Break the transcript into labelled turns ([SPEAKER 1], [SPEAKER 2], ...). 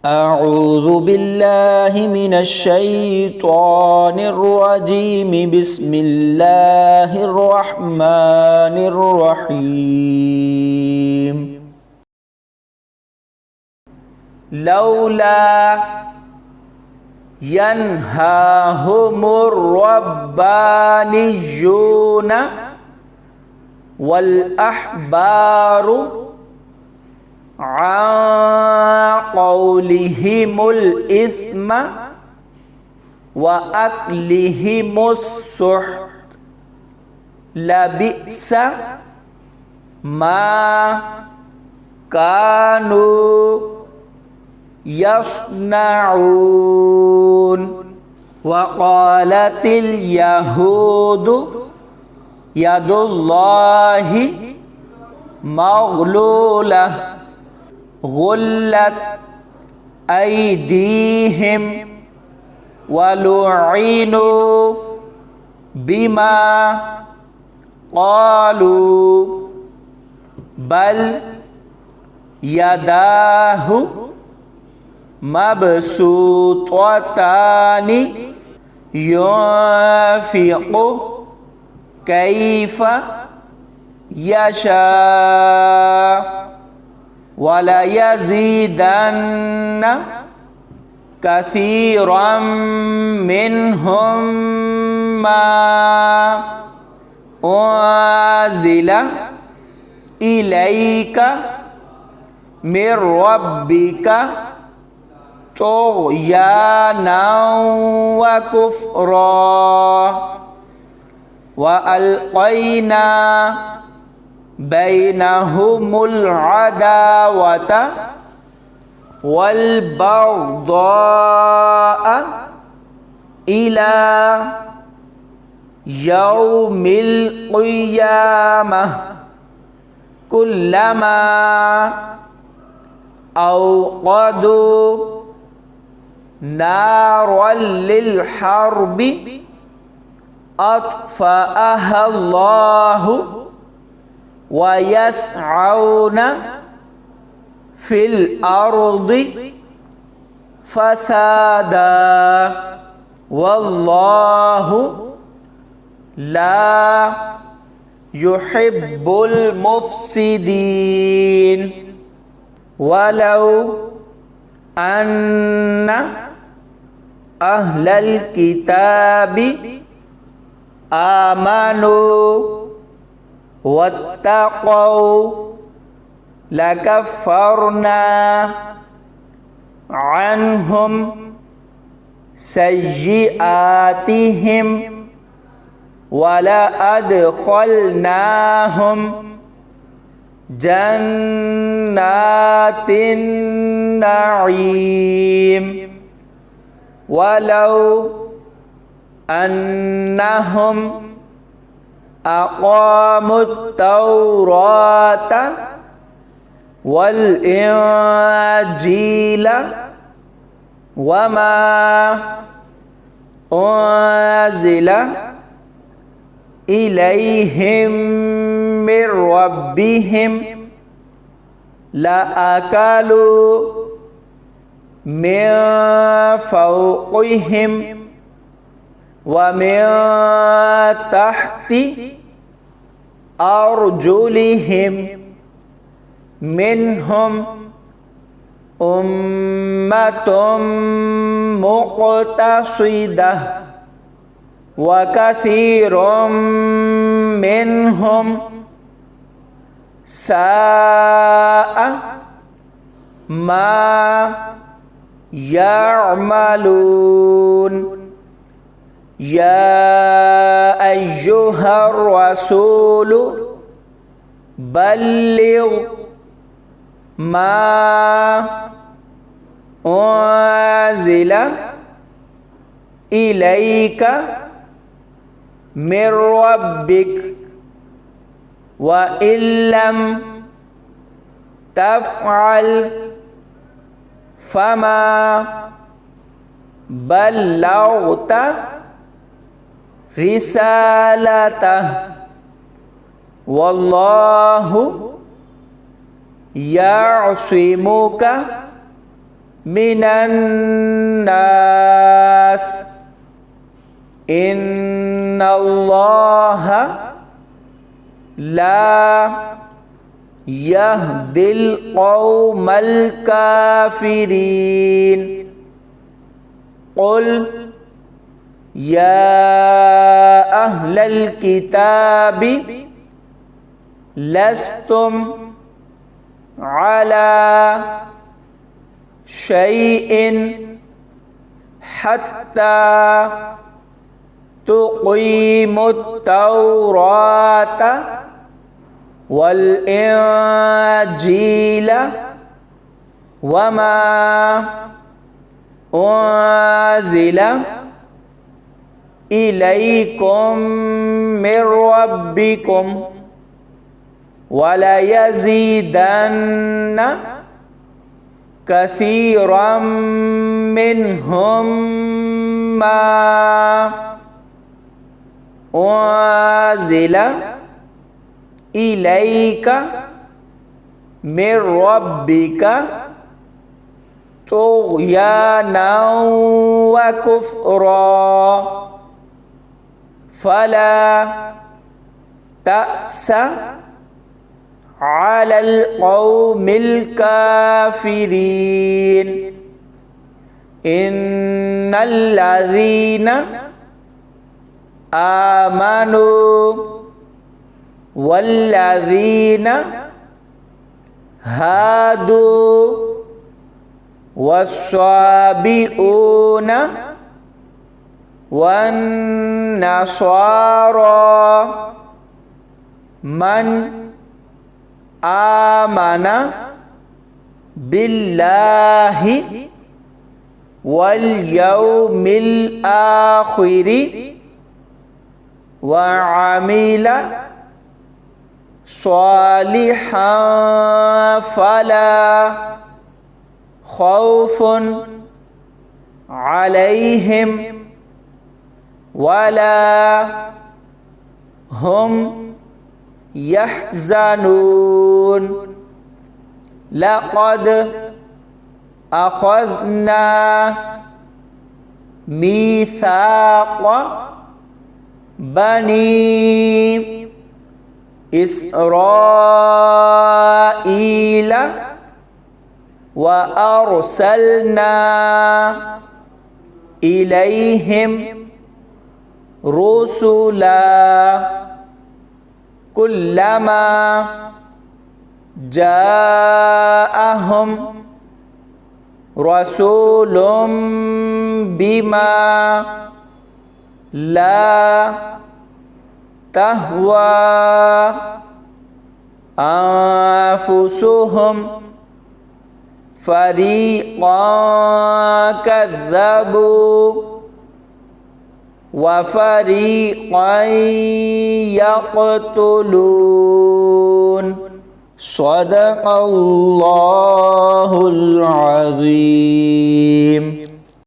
[SPEAKER 1] أعوذ بالله من الشيطان الرجيم بسم الله الرحمن الرحيم لولا ينهاهم الربانيون والأحبار عن قولهم الإثم وأكلهم السحت لبئس ما كانوا يصنعون وقالت اليهود يد الله مغلولة غلت أيديهم ولعنوا بما قالوا بل يداه مبسوطتان ينفق كيف يشاء وليزيدن كثيرا منهم ما أنزل إليك من ربك طغيانا وكفرا وألقينا بينهم العداوة والبغضاء إلى يوم القيامة كلما أوقدوا نارا للحرب أطفأها الله ويسعون في الأرض فسادا والله لا يحب المفسدين ولو أن أهل الكتاب آمنوا واتقوا لكفرنا عنهم سيئاتهم ولأدخلناهم جنات النعيم ولو أنهم أقاموا التوراة والإنجيل وما أنزل إليهم من ربهم لأكلوا من فوقهم ومن تحت أرجلهم منهم أمة مقتصدة وكثير منهم ساء ما يعملون يا أيها الرسول بلغ ما أنزل إليك من ربك وإن لم تفعل فما بلغت رسالته والله يعصمك من الناس إن الله لا يهدي القوم الكافرين قل يا أهل الكتاب لستم على شيء حتى تقيموا التوراة والإنجيل وما أنزل إليكم من ربكم وليزيدن كثيرا منهم ما أنزل إليك من ربك طغيانا وكفرا فلا تأس على القوم الكافرين إن الذين آمنوا والذين هادوا والصابئون والنصارى من آمن بالله واليوم الآخر وعمل صالحا فلا خوف عليهم ولا هم يحزنون لقد أخذنا ميثاق بني إسرائيل وأرسلنا إليهم رسلا كلما جاءهم رسول بما لا تهوى أنفسهم فريقا كذبوا وفريقا يقتلون صدق الله العظيم.